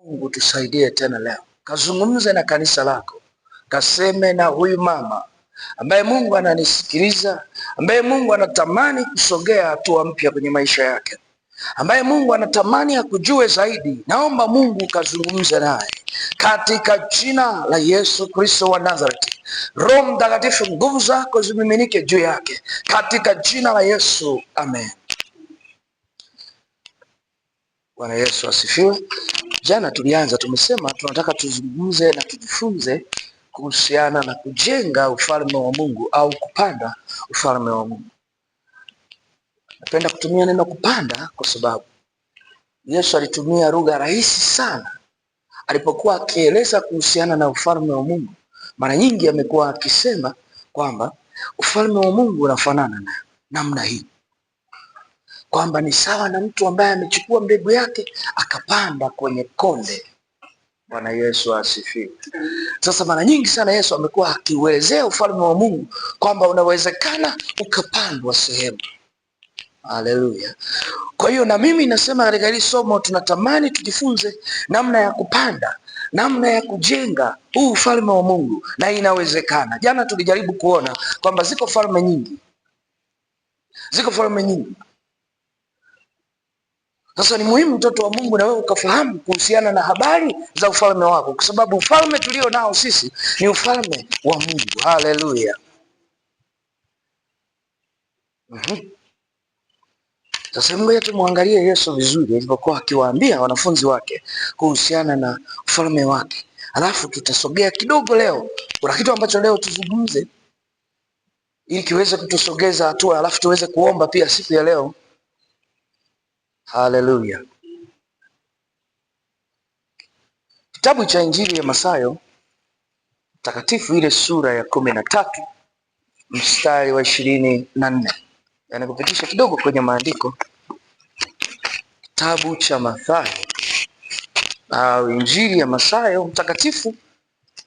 Mungu tusaidie tena leo, kazungumze na kanisa lako, kaseme na huyu mama ambaye Mungu ananisikiliza, ambaye Mungu anatamani kusogea hatua mpya kwenye maisha yake, ambaye Mungu anatamani akujue zaidi. Naomba Mungu kazungumze naye katika jina la Yesu Kristo wa Nazareti. Roho Mtakatifu, nguvu zako zimiminike juu yake katika jina la Yesu, amen. Bwana Yesu asifiwe. Jana tulianza tumesema tunataka tuzungumze na tujifunze kuhusiana na kujenga ufalme wa Mungu au kupanda ufalme wa Mungu. Napenda kutumia neno kupanda kwa sababu Yesu alitumia lugha rahisi sana alipokuwa akieleza kuhusiana na ufalme wa Mungu. Mara nyingi amekuwa akisema kwamba ufalme wa Mungu unafanana na namna hii, kwamba ni sawa na mtu ambaye amechukua mbegu yake akapanda kwenye konde. Bwana Yesu asifiwe. Sasa mara nyingi sana Yesu amekuwa akiuelezea ufalme wa Mungu kwamba unawezekana ukapandwa sehemu. Haleluya. Kwa hiyo na mimi nasema katika hili somo tunatamani tujifunze namna ya kupanda, namna ya kujenga huu ufalme wa Mungu, na inawezekana. Jana tulijaribu kuona kwamba ziko falme nyingi. Sasa ni muhimu mtoto wa Mungu na wewe ukafahamu kuhusiana na habari za ufalme wako, kwa sababu ufalme tulio nao sisi ni ufalme wa Mungu. Haleluya. Sasa ngoja tumwangalie Yesu vizuri alipokuwa akiwaambia wanafunzi wake kuhusiana na ufalme wake. Alafu tutasogea kidogo leo. Kuna kitu ambacho leo tuzungumze ili kiweze kutusogeza hatua, alafu tuweze kuomba pia siku ya leo. Haleluya. Kitabu cha Injili ya Mathayo takatifu, ile sura ya 13 mstari wa 24. Yaani kupitisha kidogo kwenye maandiko. Kitabu cha Mathayo au Injili ya Mathayo mtakatifu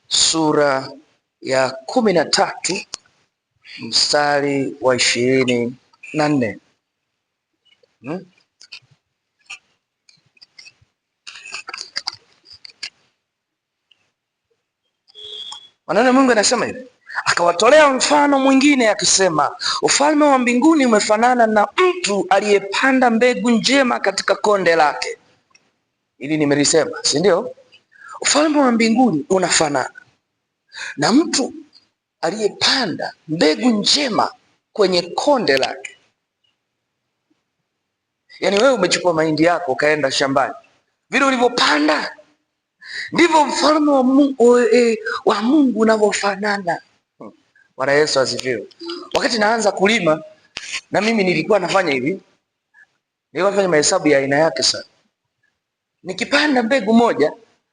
sura ya 13 mstari wa 24. Maneno Mungu anasema hivi: akawatolea mfano mwingine akisema, ufalme wa mbinguni umefanana na mtu aliyepanda mbegu njema katika konde lake. Hili nimelisema, si ndio? Ufalme wa mbinguni unafanana na mtu aliyepanda mbegu njema kwenye konde lake. Yaani wewe umechukua mahindi yako ukaenda shambani, vile ulivyopanda ndivyo mfalme wa Mungu unavyofanana. Bwana Yesu asifiwe. Wakati naanza kulima na mimi nilikuwa nafanya hivi. Nilikuwa nafanya mahesabu ya aina yake sana. Nikipanda mbegu moja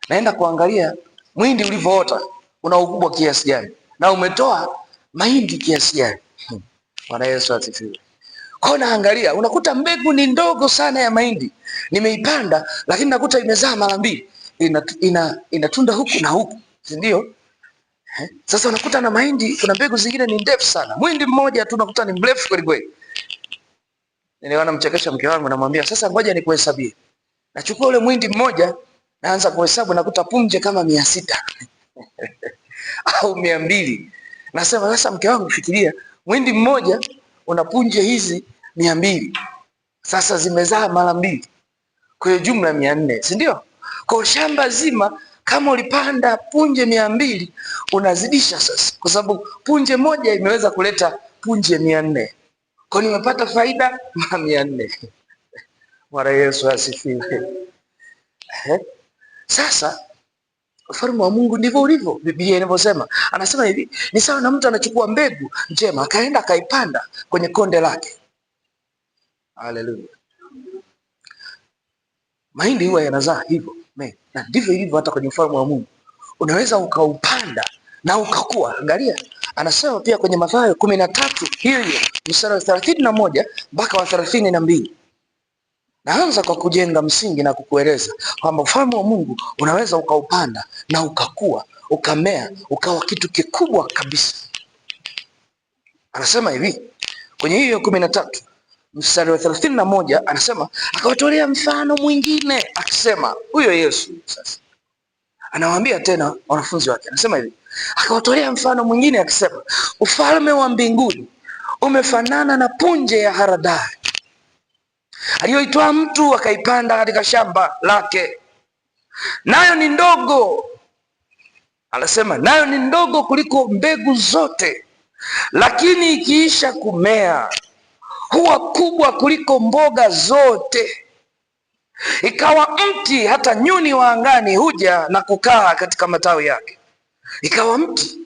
naenda kuangalia mwindi ulivyoota, una ukubwa kiasi gani na umetoa mahindi kiasi gani. Bwana Yesu asifiwe. Kwa naangalia, unakuta mbegu ni ndogo sana ya mahindi nimeipanda, lakini nakuta imezaa mara mbili. Inatunda huku na huku, si ndio? Sasa unakuta na mahindi kuna mbegu zingine ni ndefu sana. Mwindi mmoja tu unakuta ni mrefu kweli kweli. Niliona mchekesha mke wangu, namwambia sasa ngoja nikuhesabie. Nachukua ule mwindi mmoja, naanza kuhesabu, nakuta punje kama 600 au 200. Nasema sasa mke wangu, fikiria mwindi mmoja una punje hizi 200. Sasa zimezaa mara mbili. Kwa hiyo jumla 400, si ndio? Kwa shamba zima kama ulipanda punje 200 unazidisha sasa, kwa sababu punje moja imeweza kuleta punje 400. Kwa hiyo nimepata faida 400. Bwana Yesu asifiwe. Sasa ufalme wa Mungu ndivyo ulivyo. Biblia inavyosema, anasema hivi, ni sawa na mtu anachukua mbegu njema akaenda akaipanda kwenye konde lake. Haleluya. Mahindi huwa yanazaa hivyo. Na ndivyo ilivyo hata kwenye ufalme wa Mungu. Unaweza ukaupanda na ukakua. Angalia, anasema pia kwenye Mathayo 13 hiyo mstari wa 31 mpaka wa 32. Naanza kwa kujenga msingi na kukueleza kwamba ufalme wa Mungu unaweza ukaupanda na ukakua, ukamea, ukawa kitu kikubwa kabisa. Anasema hivi kwenye hiyo 13 mstari wa 31 anasema, akawatolea mfano mwingine akisema, huyo Yesu sasa anawaambia tena wanafunzi wake, anasema hivi, akawatolea mfano mwingine akisema, ufalme wa mbinguni umefanana na punje ya haradali aliyoitoa mtu akaipanda katika shamba lake, nayo ni ndogo, anasema nayo ni ndogo kuliko mbegu zote, lakini ikiisha kumea huwa kubwa kuliko mboga zote, ikawa mti hata nyuni wa angani huja na kukaa katika matawi yake. Ikawa mti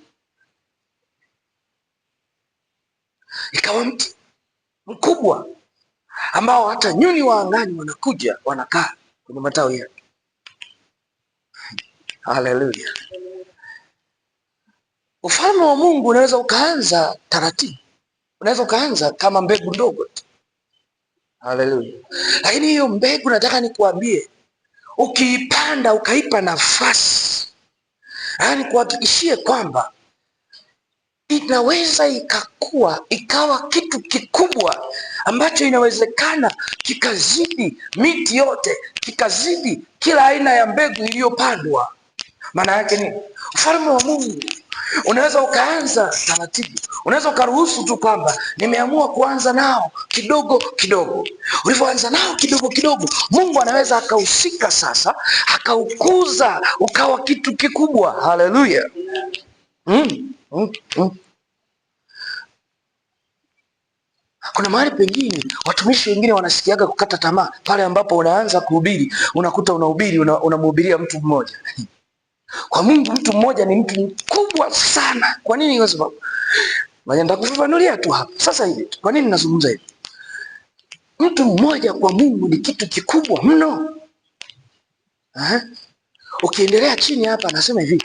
mkubwa ambao hata nyuni wa angani wanakuja wanakaa kwenye matawi yake. Haleluya! Ufalme wa Mungu unaweza ukaanza taratibu, unaweza ukaanza kama mbegu ndogo tu. Haleluya! Lakini hiyo mbegu, nataka nikuambie, ukiipanda ukaipa nafasi, yaani kuhakikishie kwamba inaweza ikakua ikawa kitu kikubwa ambacho inawezekana kikazidi miti yote, kikazidi kila aina ya mbegu iliyopandwa. Maana yake ni ufalme wa Mungu unaweza ukaanza taratibu, unaweza ukaruhusu tu kwamba nimeamua kuanza nao kidogo kidogo. Ulivyoanza nao kidogo kidogo, Mungu anaweza akahusika sasa, akaukuza ukawa kitu kikubwa. Haleluya! Kuna mahali pengine watumishi wengine wanasikiaga kukata tamaa pale ambapo unaanza kuhubiri, unakuta unahubiri unamhubiria mtu mmoja. Kwa Mungu mtu mmoja ni mtu mkubwa sana. Kwa nini? Kwa sababu nitakufafanulia tu hapa sasa hivi. Kwa nini nazungumza hivi? Mtu mmoja kwa Mungu ni kitu kikubwa mno. Ukiendelea chini hapa anasema hivi.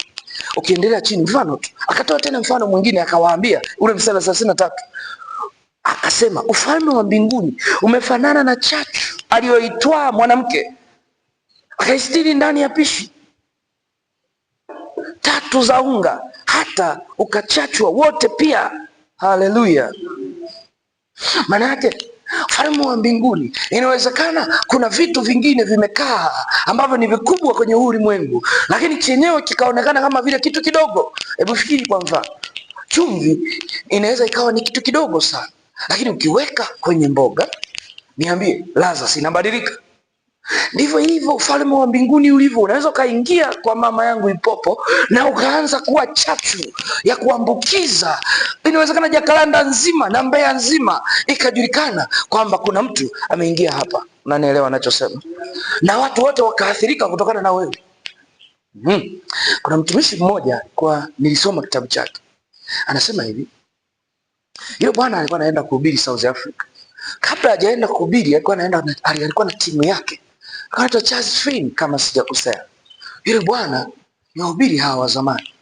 Ukiendelea chini, mfano tu. Akatoa tena mfano mwingine akawaambia, ule mstari wa 33. Akasema, ufalme wa mbinguni umefanana na chachu aliyoitwaa mwanamke akaistiri ndani ya pishi 3 za unga hata ukachachwa wote pia. Haleluya! Maana yake ufalme wa mbinguni, inawezekana kuna vitu vingine vimekaa ambavyo ni vikubwa kwenye ulimwengu, lakini chenyewe kikaonekana kama vile kitu kidogo. Hebu fikiri kwa mfano, chumvi inaweza ikawa ni kitu kidogo sana, lakini ukiweka kwenye mboga, niambie, ladha inabadilika. Ndivyo hivyo ufalme wa mbinguni ulivyo. Unaweza ukaingia kwa mama yangu Ipopo na ukaanza kuwa chachu ya kuambukiza. Inawezekana Jakaranda nzima na Mbeya nzima ikajulikana kwamba kuna mtu ameingia hapa. Unanielewa ninachosema? Na watu wote wakaathirika kutokana na wewe. Kuna mtumishi mmoja nilisoma kitabu chake. Anasema hivi. Yule bwana alikuwa anaenda kuhubiri South Africa. Kabla hajaenda kuhubiri alikuwa na timu yake. Akaitwa Charles Finn kama sijakosea. Yule bwana ni wahubiri hawa wa zamani.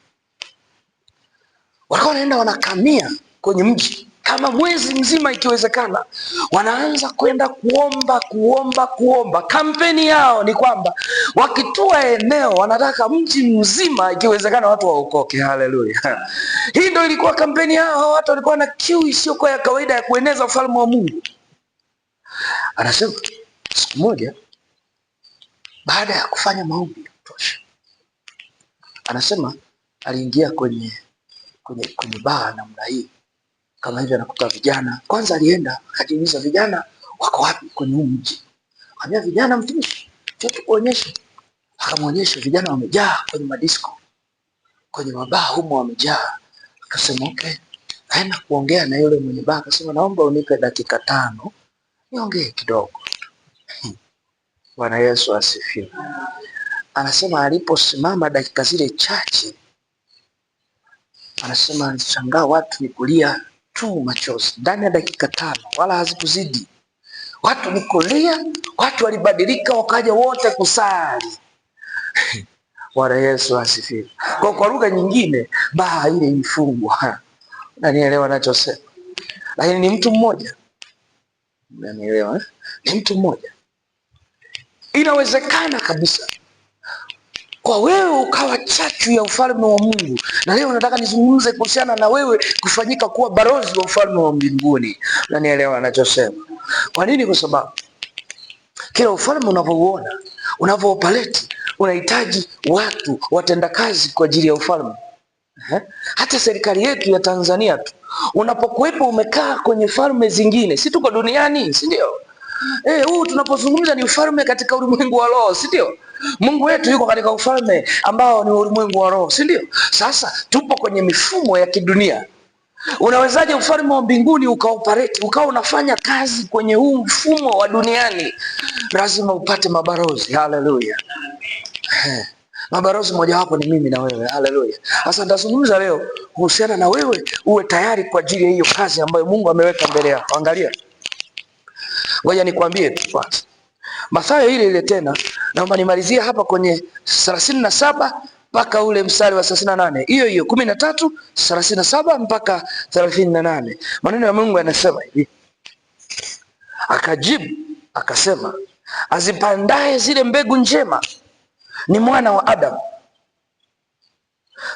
Walikuwa wanaenda wanakamia kwenye mji kama mwezi mzima ikiwezekana. Wanaanza kwenda kuomba. Kampeni yao ni kwamba wakitua eneo wanataka mji mzima ikiwezekana watu waokoke. Haleluya. Hii ndio ilikuwa kampeni yao. Watu walikuwa na kiu isiyokuwa ya kawaida ya kueneza ufalme wa Mungu. Anasema siku moja baada ya kufanya maombi ya kutosha, anasema aliingia kwenye baa namna hii kama hivi, anakuta vijana. Kwanza alienda akajiuliza, vijana wako wapi kwenye huu mji? Akamwambia, vijana mtumishi, tukuonyeshe. Akamwonyesha vijana wamejaa kwenye madisco, kwenye mabaa humo wamejaa. Akasema okay, aenda kuongea na yule mwenye baa. Akasema, naomba unipe dakika 5 niongee kidogo. Bwana Yesu asifiwe. Anasema aliposimama dakika zile chache, anasema alishangaa watu ni kulia tu machozi ndani ya dakika 5, wala hazikuzidi. Watu ni kulia, watu walibadilika wakaja wote kusali. Bwana Yesu asifiwe. Kwa lugha nyingine, baa ile ilifungwa. Unanielewa ninachosema? Lakini ni mtu mmoja. Unanielewa? Ni mtu mmoja. Inawezekana kabisa kwa wewe ukawa chachu ya ufalme wa Mungu. Na leo nataka nizungumze kuhusiana na wewe kufanyika kuwa balozi wa ufalme wa mbinguni. Unanielewa ninachosema? Kwa nini? Kwa sababu kila ufalme unavyouona, unavyooperate, unahitaji watu watendakazi kwa ajili ya ufalme. Hata serikali yetu ya Tanzania tu, unapokuwepo umekaa kwenye falme zingine, si tuko duniani, si ndio? Huu tunapozungumza ni ufalme katika ulimwengu wa roho, si ndio? Mungu wetu yuko katika ufalme ambao ni ulimwengu wa roho, si ndio? Sasa tupo kwenye mifumo ya kidunia. Unawezaje ufalme wa mbinguni ukaoperate, ukawa unafanya kazi kwenye huu mfumo wa duniani? Lazima upate mabarozi. Haleluya. Mabarozi mojawapo ni mimi na wewe. Haleluya. Sasa nitazungumza leo kuhusiana na wewe uwe tayari kwa ajili ya hiyo kazi ambayo Mungu ameweka mbele yako. Angalia, ngoja nikwambie tu kwanza Mathayo ile tena, naomba nimalizie hapa kwenye 37 mpaka ule mstari wa 38. Hiyo 13:37 mpaka 38. Maneno ya Mungu yanasema hivi: akajibu akasema, azipandaye zile mbegu njema ni mwana wa Adamu,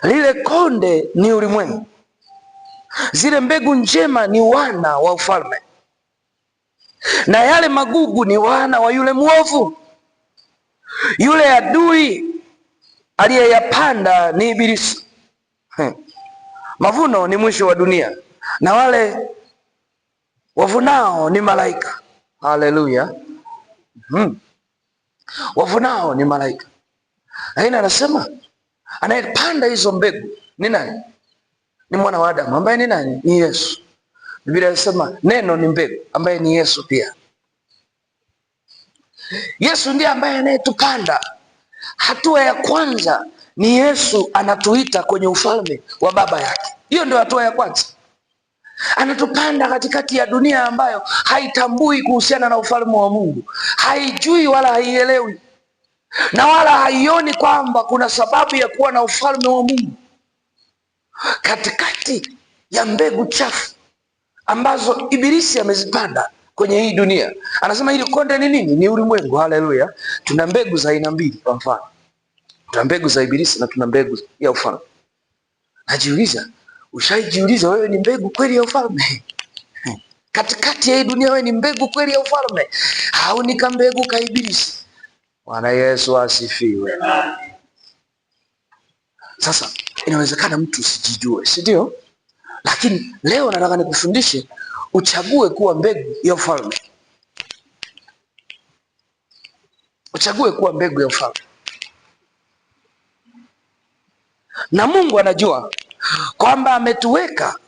lile konde ni ulimwengu, zile mbegu njema ni wana wa ufalme, na yale magugu ni wana wa yule mwovu. Yule adui aliyeyapanda ni Ibilisi. Mavuno ni mwisho wa dunia, na wale wavunao ni malaika. Haleluya. Wavunao ni malaika. Lakini anasema anayepanda hizo mbegu ni nani? Ni mwana wa Adamu, ambaye ni nani? Ni Yesu. Biblia inasema neno ni mbegu, ambaye ni Yesu pia. Yesu ndiye ambaye anayetupanda. Hatua ya kwanza ni Yesu anatuita kwenye ufalme wa baba yake. Hiyo ndio hatua ya kwanza. Anatupanda katikati ya dunia ambayo haitambui kuhusiana na ufalme wa Mungu, haijui wala haielewi, na wala haioni kwamba kuna sababu ya kuwa na ufalme wa Mungu. Katikati ya mbegu chafu ambazo Ibilisi amezipanda kwenye hii dunia, anasema hili konde ni nini? Ni ulimwengu. Haleluya. Tuna mbegu za aina mbili. Kwa mfano, tuna mbegu za Ibilisi na tuna mbegu ya ufalme. Najiuliza, ushaijiuliza wewe ni mbegu kweli ya ufalme? Katikati ya hii dunia wewe ni mbegu kweli ya ufalme, au ni kambegu ka Ibilisi? Bwana Yesu asifiwe. Sasa inawezekana mtu usijijue, si ndio? Lakini leo nataka nikufundishe uchague kuwa mbegu ya ufalme. Uchague kuwa mbegu ya ufalme. Na Mungu anajua kwamba ametuweka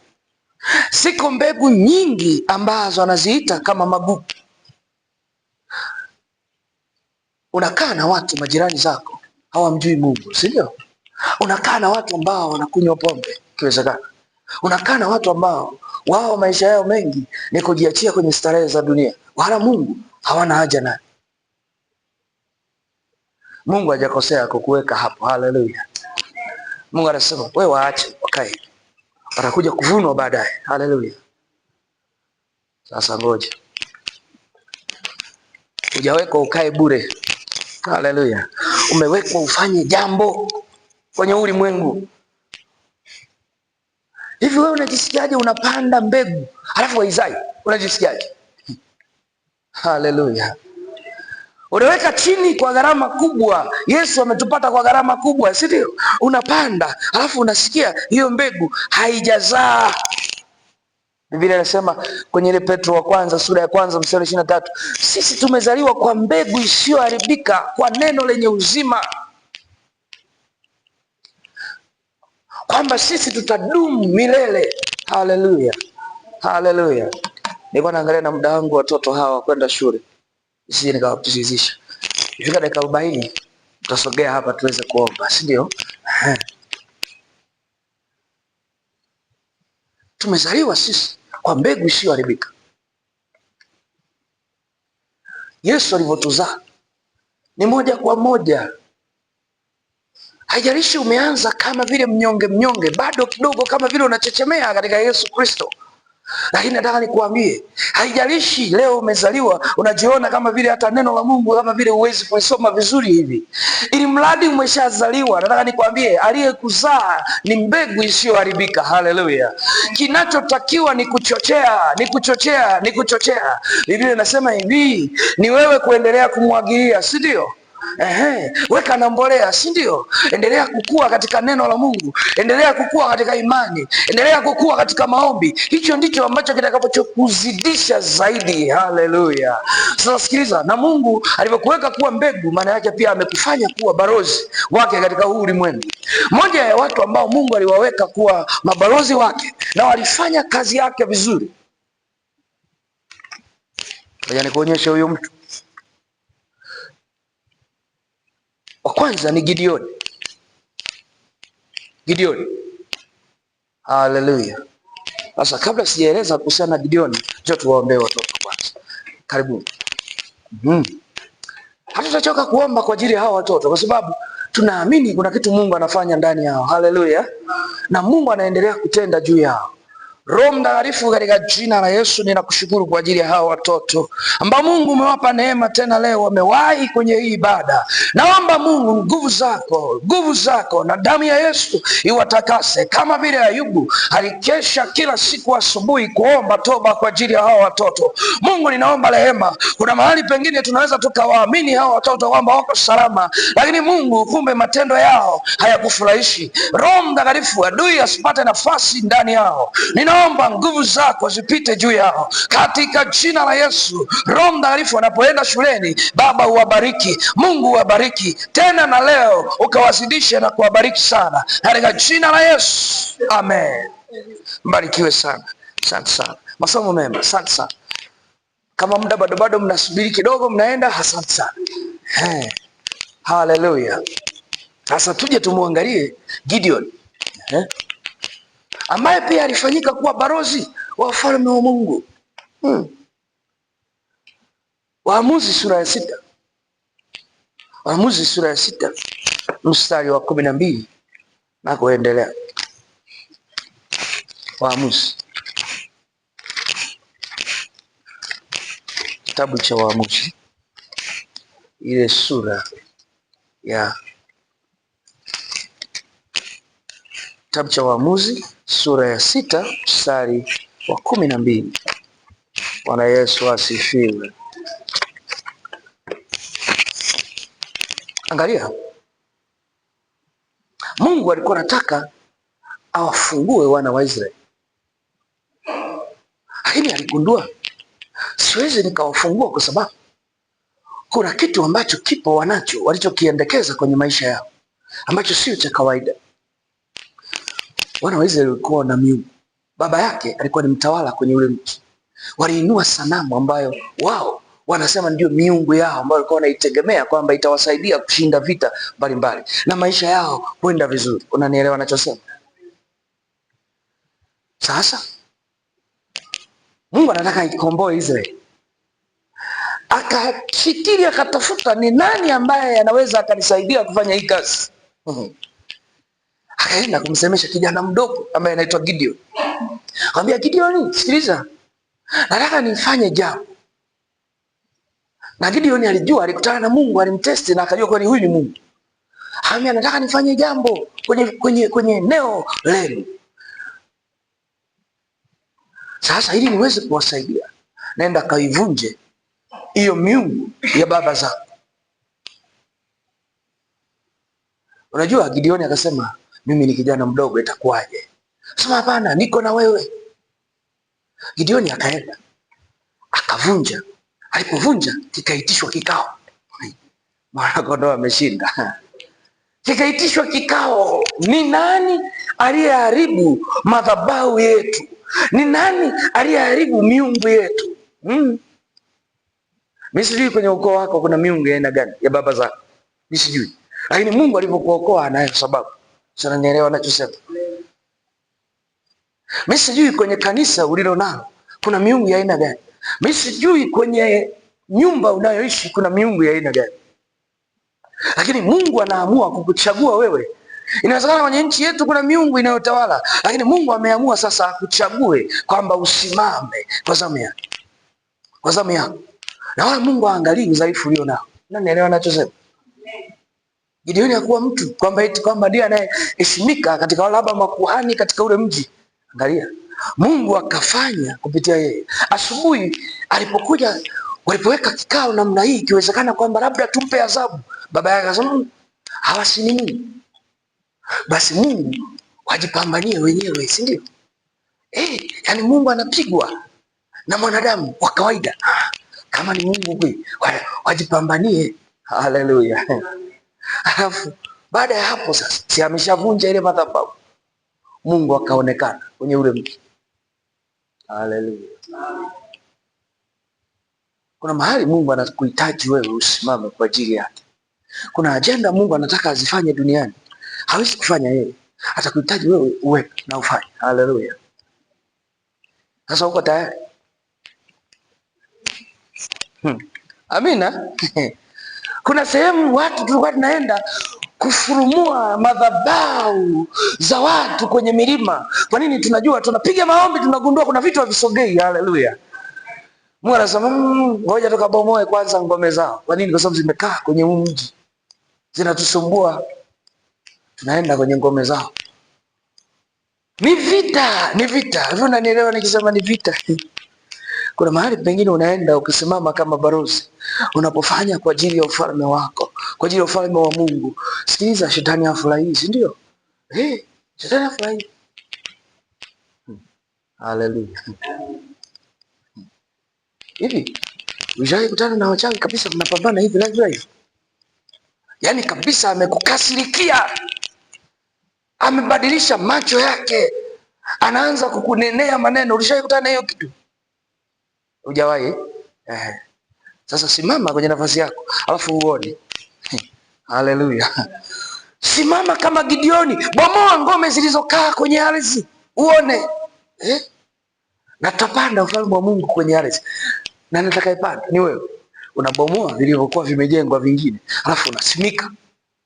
siko mbegu nyingi ambazo anaziita kama magugu. Unakaa na watu, majirani zako hawamjui Mungu, si ndio? Unakaa na watu ambao wanakunywa pombe, kiwezekana. Unakaa na watu ambao wao maisha yao mengi ni kujiachia kwenye starehe za dunia, wala Mungu hawana haja naye. Mungu hajakosea kukuweka hapo. Haleluya. Mungu anasema wewe waache wakae, watakuja kuvunwa baadaye. Haleluya. Sasa ngoja, hujawekwa ukae bure. Haleluya. Umewekwa ufanye jambo kwenye ulimwengu. Hivi wewe unajisikiaje unapanda mbegu halafu haizai? Unajisikiaje? Haleluya. Unaweka chini kwa gharama kubwa. Yesu ametupata kwa gharama kubwa, si ndio? Unapanda halafu unasikia hiyo mbegu haijazaa. Biblia inasema kwenye ile Petro wa kwanza sura ya kwanza mstari 23, sisi tumezaliwa kwa mbegu isiyoharibika, kwa neno lenye uzima, kwamba sisi tutadumu milele. Haleluya. Haleluya. Nilikuwa naangalia na muda wangu watoto hawa kwenda shule, sisi nikawapitizisha. Ifika dakika 40 tutasogea hapa tuweze kuomba, si ndio? Tumezaliwa sisi kwa mbegu isiyoharibika. Yesu alivyotuzaa ni moja kwa moja. Haijalishi umeanza kama vile mnyonge, bado kidogo kama vile unachechemea katika Yesu Kristo, Lakini nataka nikuambie, haijalishi leo umezaliwa unajiona kama vile hata neno la Mungu kama vile huwezi kuisoma vizuri hivi, ili mradi umeshazaliwa, nataka nikwambie, aliyekuzaa ni mbegu isiyoharibika. Haleluya! Kinachotakiwa ni kuchochea, ni kuchochea, ni kuchochea. Biblia inasema hivi, ni wewe kuendelea kumwagilia, si ndio? Weka na mbolea, si ndio? Endelea kukua katika neno la Mungu, endelea kukua katika imani, endelea kukua katika maombi. Hicho ndicho ambacho kitakachokuzidisha zaidi. Haleluya! Sasa sikiliza, na Mungu alivyokuweka kuwa mbegu, maana yake pia amekufanya kuwa balozi wake katika huu ulimwengu. Moja ya watu ambao Mungu aliwaweka kuwa mabalozi wake na walifanya kazi yake vizuri, ngoja nikuonyeshe huyo mtu. Wa kwanza ni Gideoni. Gideoni. Haleluya. Sasa kabla sijaeleza kuhusiana na Gideoni, njoo tuwaombee watoto kwanza. Karibuni. Hatutachoka kuomba kwa ajili ya hawa watoto kwa sababu tunaamini kuna kitu Mungu anafanya ndani yao. Haleluya. Na Mungu anaendelea kutenda juu yao. Roho Mtakatifu, katika jina la Yesu ninakushukuru kwa ajili ya hawa watoto ambao Mungu umewapa neema tena leo wamewahi kwenye hii ibada. Naomba Mungu nguvu zako na damu ya Yesu iwatakase, kama vile Ayubu alikesha kila siku asubuhi kuomba toba kwa ajili ya hawa watoto. Mungu, ninaomba rehema. Kuna mahali pengine tunaweza tukawaamini hawa watoto kwamba wako salama, lakini Mungu, kumbe matendo yao hayakufurahishi. Roho Mtakatifu, adui asipate nafasi ndani yao. Naomba nguvu zako zipite juu yao katika jina la Yesu. Roho Mtakatifu anapoenda shuleni, Baba uwabariki, Mungu uwabariki tena na leo ukawazidishe na kuwabariki sana katika jina la Yesu, amen. Mbarikiwe sana, asante sana, masomo mema, asante sana. Kama muda bado mnasubiri kidogo, mnaenda, asante sana. Haleluya. Sasa tuje tumuangalie Gideon ambaye pia alifanyika kuwa balozi wa ufalme wa Mungu. Waamuzi sura ya 6. Waamuzi sura ya 6 mstari wa 12 na kuendelea. Waamuzi. Kitabu cha Waamuzi, ile sura ya kitabu cha Waamuzi sura ya 6 mstari wa 12. Bwana Yesu asifiwe. Angalia, Mungu alikuwa anataka awafungue wana wa Israeli, lakini aligundua siwezi nikawafungua kwa sababu kuna kitu ambacho kipo wanacho walichokiendekeza kwenye maisha yao ambacho sio cha kawaida. Wana wa Israeli walikuwa na miungu. Baba yake alikuwa ni mtawala kwenye ule mji. Waliinua sanamu ambayo wao wanasema ndio miungu yao ambayo walikuwa wanaitegemea kwamba itawasaidia kushinda vita mbalimbali na maisha yao kwenda vizuri. Unanielewa ninachosema? Sasa Mungu anataka ikomboe Israeli. Akafikiri, akatafuta ni nani ambaye anaweza akanisaidia kufanya hii kazi. Akaenda kumsemesha kijana mdogo ambaye anaitwa Gideon. Akamwambia, Gideon, sikiliza, nataka nifanye jambo. Na Gideon alijua, alikutana na Mungu, alimtesti na akajua kwani huyu ni Mungu. Akamwambia, nataka nifanye jambo kwenye eneo lenu. Sasa ili niweze kuwasaidia, naenda kaivunje hiyo miungu ya baba zako. Unajua Gideon akasema, mimi ni kijana mdogo, itakuwaje? Sema hapana, niko na wewe. Gideon akaenda akavunja. Alipovunja kikaitishwa kikao. Mwana kondoo ameshinda. Kikaitishwa kikao. Ni nani aliyeharibu madhabahu yetu? Ni nani aliyeharibu miungu yetu? Mimi sijui kwenye ukoo wako kuna miungu ya aina gani ya baba zako. Mimi sijui. Lakini Mungu alivyokuokoa anayo sababu. Sasa nielewa ninachosema. Mimi sijui kwenye kanisa ulilo nalo kuna miungu ya aina gani. Mimi sijui kwenye nyumba unayoishi kuna miungu ya aina gani. Lakini Mungu anaamua kukuchagua wewe Inawezekana kwenye nchi yetu kuna miungu inayotawala, lakini Mungu ameamua sasa akuchague kwamba usimame kwa zamu yake, kwa zamu yako, na wala Mungu aangalii udhaifu ulio nao. Nani anaelewa anachosema? Gideoni hakuwa mtu kwamba eti kwamba ndiye anayeheshimika katika wale labda makuhani katika ule mji. Angalia, Mungu akafanya kupitia yeye. Asubuhi alipokuja, walipoweka kikao namna hii, ikiwezekana kwamba labda tumpe adhabu, baba yake akasema hawasini Mungu, basi Mungu wajipambanie wenyewe, si ndio? Yani Mungu anapigwa na mwanadamu wa kawaida. Kama ni Mungu kweli, wajipambanie. Haleluya. Alafu baada ya hapo sasa, si ameshavunja ile madhabahu, Mungu akaonekana kwenye ule mji. Haleluya. Kuna mahali Mungu anakuhitaji wewe usimame kwa ajili yake. Kuna ajenda Mungu anataka azifanye duniani, hawezi kufanya yeye, atakuhitaji wewe uwe na ufanye. Haleluya. Sasa uko tayari? Amina. Kuna sehemu watu tulikuwa tunaenda kufurumua madhabahu za watu kwenye milima. Kwa nini? Tunajua tunapiga maombi, tunagundua kuna vitu havisogei. Haleluya. Mungu anasema ngoja tukabomoe kwanza ngome zao. Kwa nini? Kwa sababu zimekaa kwenye mji, zinatusumbua. Tunaenda kwenye ngome zao. Ni vita, ni vita. Hivyo unanielewa nikisema ni vita? Kuna mahali pengine unaenda ukisimama kama balozi, unapofanya kwa ajili ya ufalme wako, kwa ajili ya ufalme wa Mungu. Sikiliza, shetani hafurahi, si ndio? Shetani hafurahi. Haleluya. Hivi ushawahi kutana na wachawi kabisa mnapambana hivi live? Yaani kabisa amekukasirikia, amebadilisha macho yake, anaanza kukunenea maneno. Ulishawahi kutana na hiyo kitu? Hujawahi? Sasa simama kwenye nafasi yako alafu uone. Haleluya. Simama kama Gideoni, bomoa ngome zilizokaa kwenye ardhi uone. Na tutapanda ufalme wa Mungu kwenye ardhi. Na nitakayepanda ni wewe. Unabomoa vilivyokuwa vimejengwa vingine, alafu unasimika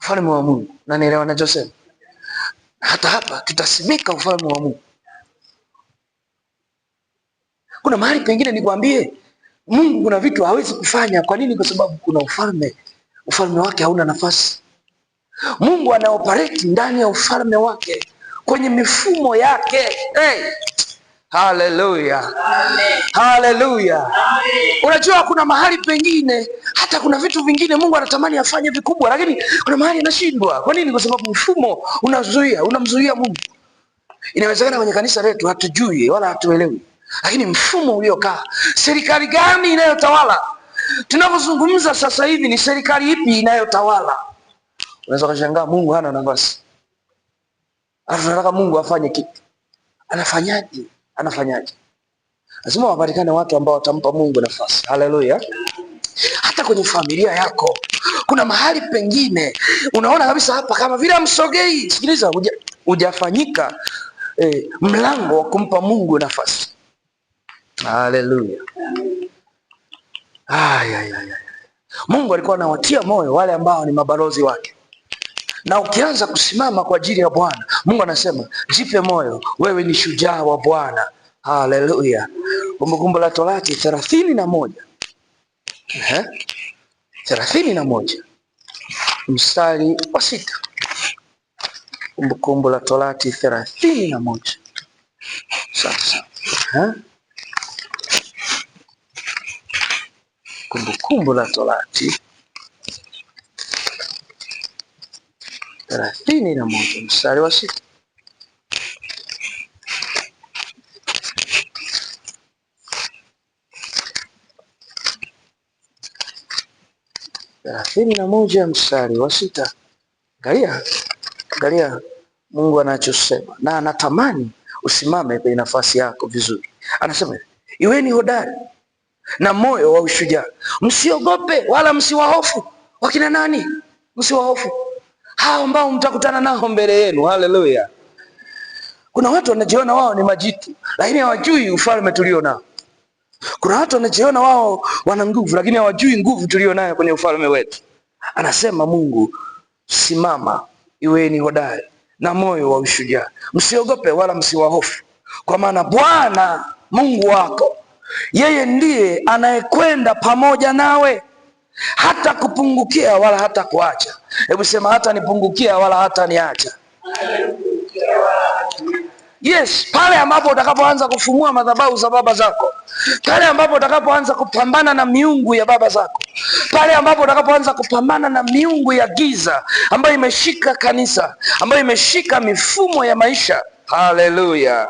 ufalme wa Mungu. Na nielewa ninachosema? Hata hapa tutasimika ufalme wa Mungu. Kuna mahali pengine nikwambie, Mungu kuna vitu hawezi kufanya. Kwa nini? Kwa sababu kuna ufalme. Ufalme wake hauna nafasi. Mungu anaoperate ndani ya ufalme wake, kwenye mifumo yake. Haleluya. Haleluya. Unajua kuna mahali pengine hata kuna vitu vingine Mungu anatamani afanye vikubwa, lakini kuna mahali anashindwa. Kwa nini? Kwa sababu mfumo unamzuia Mungu. Inawezekana kwenye kanisa letu hatujui wala hatuelewi, lakini mfumo uliokaa, serikali gani inayotawala? Tunapozungumza sasa hivi ni serikali ipi inayotawala? Unaweza kushangaa Mungu hana nafasi. Anataka Mungu afanye kitu. Anafanyaje? Lazima wapatikane watu ambao watampa Mungu nafasi. Haleluya. Hata kwenye familia yako kuna mahali pengine unaona kabisa hapa kama vile amsogei. Sikiliza, hujafanyika mlango wa kumpa Mungu nafasi. Haleluya. Mungu alikuwa anawatia moyo wale ambao ni mabalozi wake. Na ukianza kusimama kwa ajili ya Bwana, Mungu anasema jipe moyo, wewe ni shujaa wa Bwana. Haleluya. Kumbukumbu la Torati 31. 31 mstari wa 6. Kumbukumbu la Torati 31. Sasa. Kumbukumbu la Torati 31 mstari wa 6. Thelathini na moja mstari wa 6. Angalia Mungu anachosema, na anatamani usimame kwenye nafasi yako vizuri. Anasema iweni hodari na moyo wa ushujaa, msiogope wala msiwahofu. Wakina nani? Msiwahofu hao ambao mtakutana nao mbele yenu. Haleluya. Kuna watu wanajiona wao ni majitu, lakini hawajui ufalme tulio nao. Kuna watu wanajiona wao wana nguvu, lakini hawajui nguvu tulio nayo kwenye ufalme wetu. Anasema Mungu, simama iweni hodari na moyo wa ushujaa, msiogope wala msiwahofu, kwa maana Bwana Mungu wako yeye ndiye anayekwenda pamoja nawe, hata kupungukia wala hata kuacha. Hebu sema, hata nipungukia wala hata niacha. Yes, pale ambapo utakapoanza kufumua madhabahu za baba zako, pale ambapo utakapoanza kupambana na miungu ya baba zako, pale ambapo utakapoanza kupambana na miungu ya giza ambayo imeshika kanisa, ambayo imeshika mifumo ya maisha. Haleluya!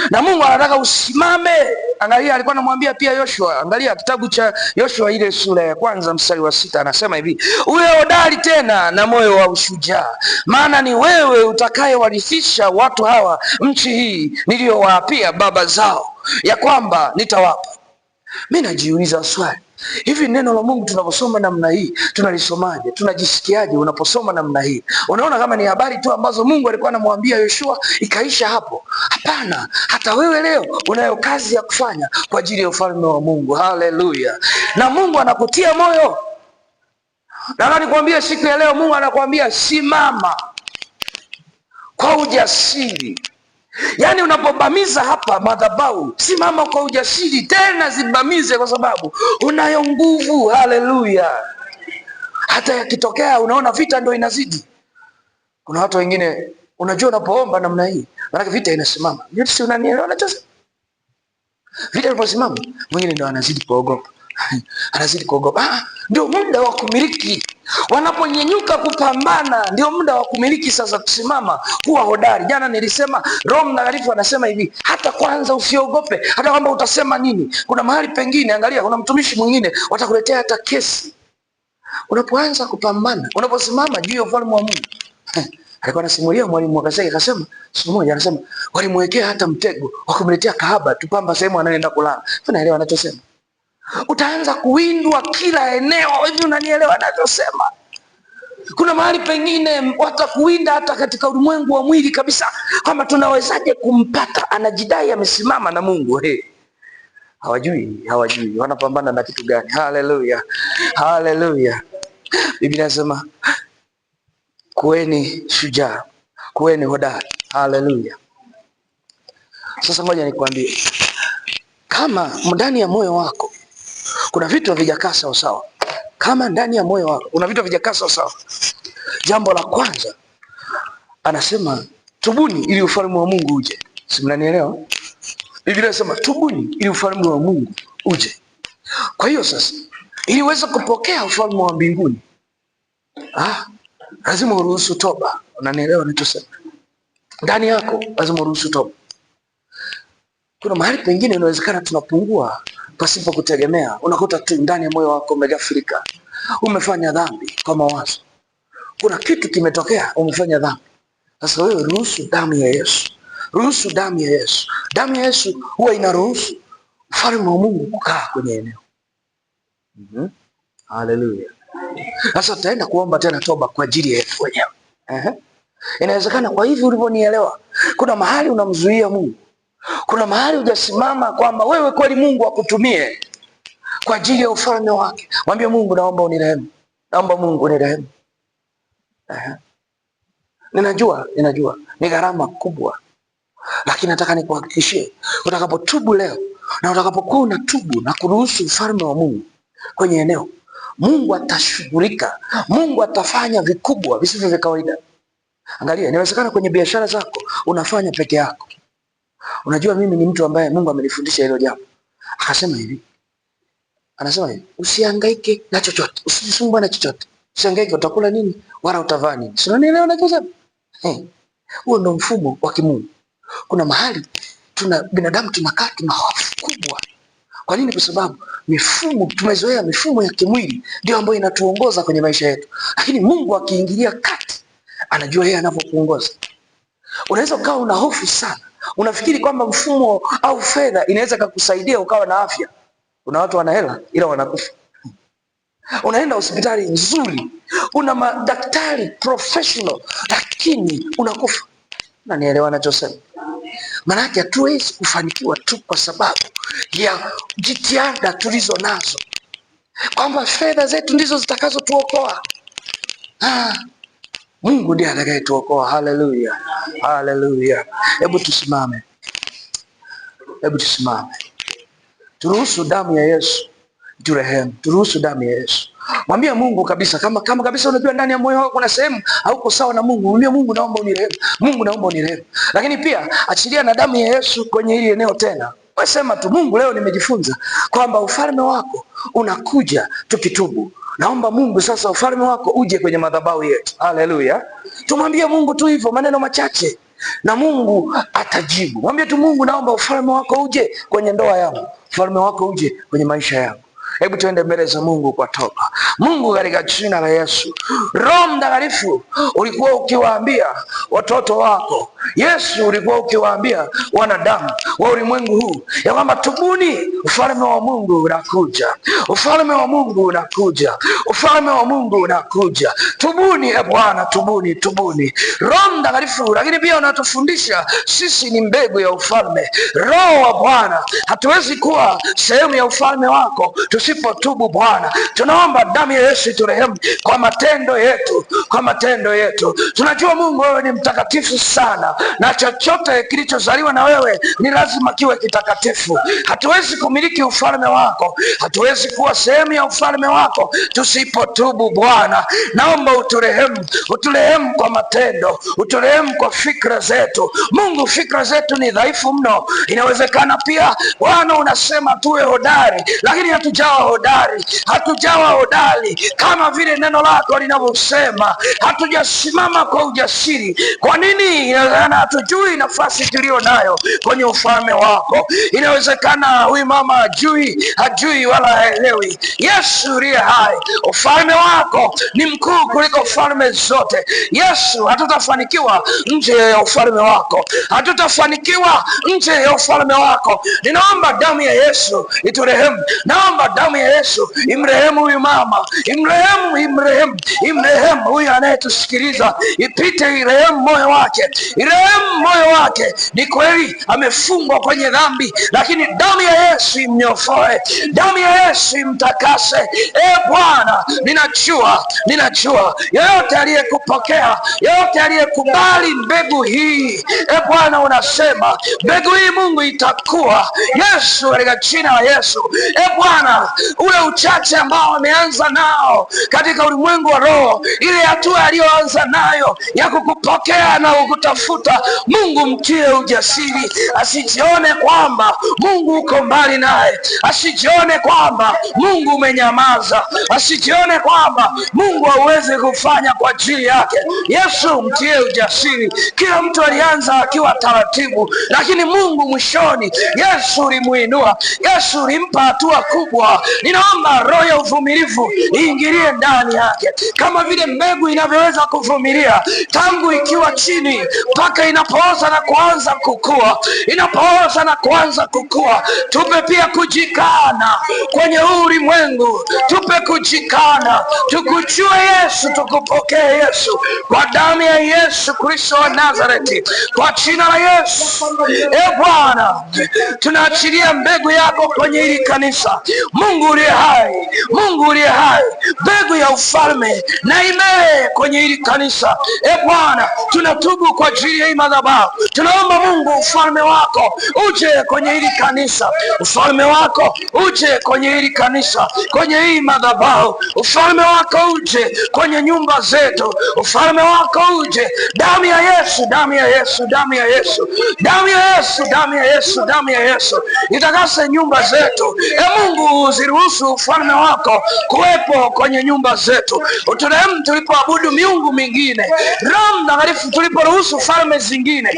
Na Mungu anataka usimame. Angalia, alikuwa anamwambia pia Yoshua. Angalia kitabu cha Yoshua ile sura ya 1 mstari wa 6, anasema hivi, uwe hodari tena na moyo wa ushujaa, maana ni wewe utakayewarithisha watu hawa nchi hii niliyowaapia baba zao ya kwamba nitawapa. Mimi najiuliza swali, hivi neno la Mungu tunaposoma namna hii tunalisomaje? Tunajisikiaje unaposoma namna hii? Unaona kama ni habari tu ambazo Mungu alikuwa anamwambia Yoshua ikaisha hapo? Hapana, hata wewe leo unayo kazi ya kufanya kwa ajili ya ufalme wa Mungu. Haleluya! Na Mungu anakutia moyo. Nataka nikwambie siku ya leo, Mungu anakuambia simama kwa ujasiri. Yaani unapobamiza hapa madhabahu, simama kwa ujasiri, tena zibamize kwa sababu unayo nguvu. Haleluya! Hata yakitokea unaona vita ndio inazidi. Kuna watu wengine, unajua unapoomba namna hii, maana vita inasimama. Si unanielewa nachosema? Vita inaposimama, mwingine ndio anazidi kuogopa. Anazidi kuogopa. Ndio muda wa kumiliki. Wanaponyenyuka kupambana, ndio muda wa kumiliki sasa, kusimama, kuwa hodari. Jana nilisema Roho Mtakatifu anasema hivi, hata kwanza usiogope, hata kwamba utasema nini. Kuna mahali pengine, angalia, kuna mtumishi mwingine watakuletea hata kesi. Unapoanza kupambana, unaposimama juu ya ufalme wa Mungu. Alikuwa anasimulia mwalimu wakasema, akasema siku moja, anasema walimwekea hata mtego wa kumletea kahaba tupamba sehemu anaenda kulala. Unaelewa anachosema? Utaanza kuwindwa kila eneo. Hivi unanielewa anachosema? Kuna mahali pengine watakuwinda hata katika ulimwengu wa mwili kabisa, kama tunawezaje kumpata, anajidai amesimama na Mungu. Hawajui wanapambana na kitu gani. Haleluya, haleluya. Biblia inasema kuweni shujaa, kuweni hodari. Haleluya. Sasa ngoja nikwambie, kama ndani ya moyo wako kuna vitu havijakaa sawa sawa, kama ndani ya moyo wako kuna vitu havijakaa sawa sawa, jambo la kwanza anasema tubuni ili ufalme wa Mungu uje. Si mnanielewa? Biblia inasema tubuni ili ufalme wa Mungu uje. Kwa hiyo sasa, ili uweze kupokea ufalme wa mbinguni, lazima uruhusu toba. Unanielewa ninachosema? Ndani yako lazima uruhusu toba. Kuna mahali pengine inawezekana tunapungua pasipo kutegemea. Unakuta tu ndani ya moyo wako umegafirika, umefanya dhambi kwa mawazo, kuna kitu kimetokea, umefanya dhambi. Sasa wewe ruhusu damu ya Yesu, ruhusu damu ya Yesu. Damu ya Yesu huwa inaruhusu ufalme wa Mungu kukaa kwenye eneo. Haleluya. Sasa tutaenda kuomba tena toba kwa ajili ya yetu wenyewe. Inawezekana kwa hivi ulivyonielewa, kuna mahali unamzuia Mungu, kuna mahali hujasimama kwamba wewe kweli Mungu akutumie kwa ajili ya ufalme wake. Mwambie Mungu, naomba unirehemu, naomba Mungu unirehemu. Ninajua ni gharama kubwa, lakini nataka nikuhakikishie, utakapotubu leo na utakapokuwa unatubu na kuruhusu ufalme wa Mungu kwenye eneo, Mungu atashughulika. Mungu atafanya vikubwa visivyo vya kawaida. Angalia, inawezekana kwenye biashara zako unafanya peke yako. Unajua, mimi ni mtu ambaye Mungu amenifundisha hilo jambo. Akasema hivi, anasema hivi, usihangaike na chochote, usijisumbue na chochote. Usihangaike utakula nini wala utavaa nini. Si unanielewa ninachosema? Huo ndio mfumo wa kimungu. Kuna mahali binadamu tunakaa tuna hofu kubwa. Kwa nini? Kwa sababu tumezoea mifumo ya kimwili ndio ambayo inatuongoza kwenye maisha yetu. Lakini Mungu akiingilia kati, anajua yeye anavyokuongoza. Unaweza ukawa una hofu sana, unafikiri kwamba mfumo au fedha inaweza kukusaidia ukawa na afya. Kuna watu wana hela ila wanakufa. Unaenda hospitali nzuri, una madaktari professional, lakini unakufa. Na nielewa nachosema? Maanake hatuwezi kufanikiwa tu kwa sababu ya jitihada tulizo nazo, kwamba fedha zetu ndizo zitakazotuokoa. Mungu ndiye atakayetuokoa. Haleluya, haleluya. Hebu tusimame, hebu tusimame. Turuhusu damu ya Yesu turehemu. Turuhusu damu ya Yesu. Mwambie Mungu kabisa, kama kabisa unajua ndani ya moyo wako kuna sehemu hauko sawa na Mungu. Mwambie Mungu, naomba unirehemu. Mungu, naomba unirehemu. Lakini pia achilia na damu ya Yesu kwenye hili eneo tena. Wewe sema tu, Mungu, leo nimejifunza kwamba ufalme wako unakuja tukitubu. Naomba Mungu sasa ufalme wako uje kwenye madhabahu yetu. Haleluya. Tumwambie Mungu tu hivyo, maneno machache, na Mungu atajibu. Mwambie tu Mungu, naomba ufalme wako uje kwenye ndoa yangu. Ufalme wako uje kwenye maisha yangu. Hebu tuende mbele za Mungu kwa toba. Mungu, katika jina la Yesu, Roho Mtakatifu ulikuwa ukiwaambia watoto wako, Yesu ulikuwa ukiwaambia wanadamu wa ulimwengu huu ya kwamba tubuni, ufalme wa Mungu unakuja. Ufalme wa Mungu unakuja. Ufalme wa Mungu unakuja. Tubuni e Bwana, tubuni, tubuni. Roho Mtakatifu, lakini pia unatufundisha sisi ni mbegu ya ufalme. Roho wa Bwana, hatuwezi kuwa sehemu ya ufalme wako tusipotubu Bwana. Tunaomba damu ya Yesu turehemu kwa matendo yetu, kwa matendo yetu. Tunajua Mungu wewe ni mtakatifu sana, na chochote kilichozaliwa na wewe ni lazima kiwe kitakatifu. Hatuwezi kumiliki ufalme wako, hatuwezi kuwa sehemu ya ufalme wako tusipotubu Bwana. Naomba uturehemu, uturehemu kwa matendo, uturehemu kwa fikra zetu. Mungu, fikra zetu ni dhaifu mno. Inawezekana pia Bwana unasema tuwe hodari, lakini hatujawa hodari, hatujawa hodari kama vile neno lako linavyosema. Hatujasimama kwa ujasiri. Kwa nini? Inawezekana hatujui nafasi tulio nayo kwenye ufalme wako. Inawezekana huyu mama hajui wala haelewi. Yesu uliye hai, ufalme wako ni mkuu kuliko falme zote. Yesu, hatutafanikiwa nje ya ufalme wako, hatutafanikiwa nje ya ufalme wako. Ninaomba damu ya Yesu iturehemu. Naomba damu ya Yesu imrehemu huyu mama, imrehemu huyu anayetusikiliza, ipite irehemu moyo wake, irehemu moyo wake. Ni kweli amefungwa kwenye dhambi, lakini damu ya Yesu imnyofoe, damu ya Yesu imtakase. Bwana, ninajua yeyote aliyekupokea, yeyote aliyekubali mbegu hii, Bwana unasema mbegu hii Mungu itakuwa. Yesu, katika jina la Yesu, Bwana, ule uchache ambao wameanza nao katika ulimwengu wa roho, ile hatua aliyoanza nayo ya kukupokea na kukutafuta, Mungu mtie ujasiri, asijione kwamba Mungu uko mbali naye, asijione kwamba Mungu umenyamaza, asijione kwamba Mungu hauwezi kufanya kwa ajili yake. Yesu, mtie ujasiri. Kila mtu alianza akiwa taratibu, lakini Mungu mwishoni, Yesu ulimuinua, Yesu ulimpa hatua kubwa. Ninaomba roho ya uvumilivu iingilie ndani yake, kama vile mbegu inavyoweza kuvumilia tangu ikiwa chini mpaka inapooza na kuanza kukua, inapooza na kuanza kukua. Tupe pia kujikana kwenye ulimwengu, tupe kujikana, tukujue Yesu, tukupokee Yesu, kwa damu ya Yesu Kristo wa Nazareti, kwa jina la Yesu. Bwana, tunaachilia mbegu yako kwenye hili kanisa. Mungu uliye hai, Mungu uliye hai, mbegu ya ufalme na imee kwenye hili kanisa. Bwana, tunatubu kwa ajili ya hii madhabahu. Tunaomba Mungu, ufalme wako uje kwenye hili kanisa, ufalme wako uje kwenye hili kanisa, kwenye hii madhabahu. Ufalme wako uje kwenye nyumba zetu, ufalme wako uje. Damu ya Yesu, damu ya Yesu, damu ya Yesu, damu ya Yesu, damu ya Yesu, damu ya Yesu itakase nyumba zetu. Mungu, uziruhusu ufalme wako kuwepo kwenye nyumba zetu. Uturehemu tulipoabudu miungu mingine. Roho Mtakatifu, tuliporuhusu falme zingine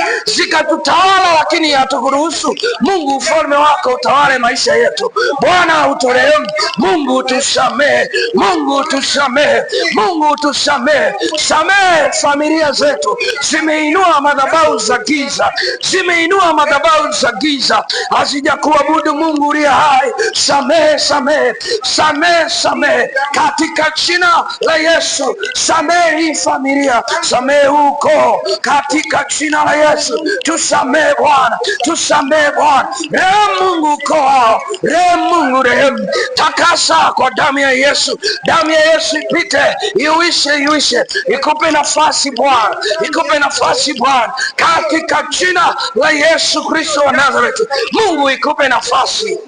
zikatutawala, lakini hatukuruhusu Mungu ufalme wako utawale maisha yetu. Bwana, uturehemu. Mungu utusamehe, Mungu utusamehe, Mungu utusamehe. Samehe familia zetu, zimeinua madhabahu za giza, zimeinua madhabahu za giza, hazijakuabudu Mungu uliye hai. Samehe, samehe, samehe, samehe katika jina la Yesu. Samehe hii familia, samehe huko katika jina la Yesu. Tusamehe Bwana, tusamehe Bwana. Rehemu Mungu ukoo wao, rehemu Mungu, rehemu. Takasa kwa damu ya Yesu, damu ya Yesu ipite, iuishe, ikupe nafasi Bwana, ikupe nafasi Bwana, katika jina la Yesu Kristo wa Nazareti. Mungu ikupe nafasi.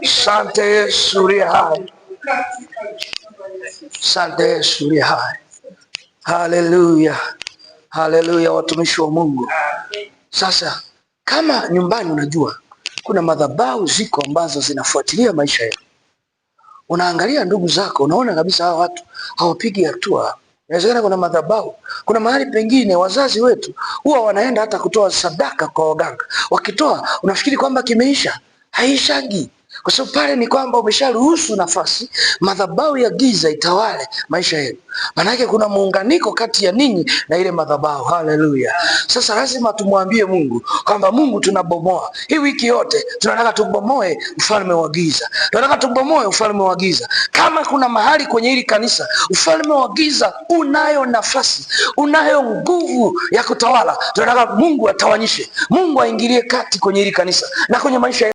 Asante Yesu uliye hai, asante Yesu uliye hai. Haleluya, haleluya, watumishi wa Mungu. Sasa kama nyumbani unajua kuna madhabahu ziko ambazo zinafuatilia maisha yetu, unaangalia ndugu zako, unaona kabisa hawa watu hawapigi hatua. Inawezekana kuna madhabahu, kuna mahali pengine wazazi wetu huwa wanaenda hata kutoa sadaka kwa waganga. Wakitoa unafikiri kwamba kimeisha, haishagi. Kwa sababu pale ni kwamba umesharuhusu nafasi madhabahu ya giza itawale maisha yenu. Maanake kuna muunganiko kati ya ninyi na ile madhabahu. Haleluya. Sasa lazima tumwambie Mungu kwamba Mungu, tunabomoa hii wiki yote, tunataka tubomoe ufalme wa giza, tunataka tubomoe ufalme wa giza. Kama kuna mahali kwenye hili kanisa ufalme wa giza unayo nafasi, unayo nguvu ya kutawala, tunataka Mungu atawanyishe, Mungu aingilie kati kwenye hili kanisa na kwenye maisha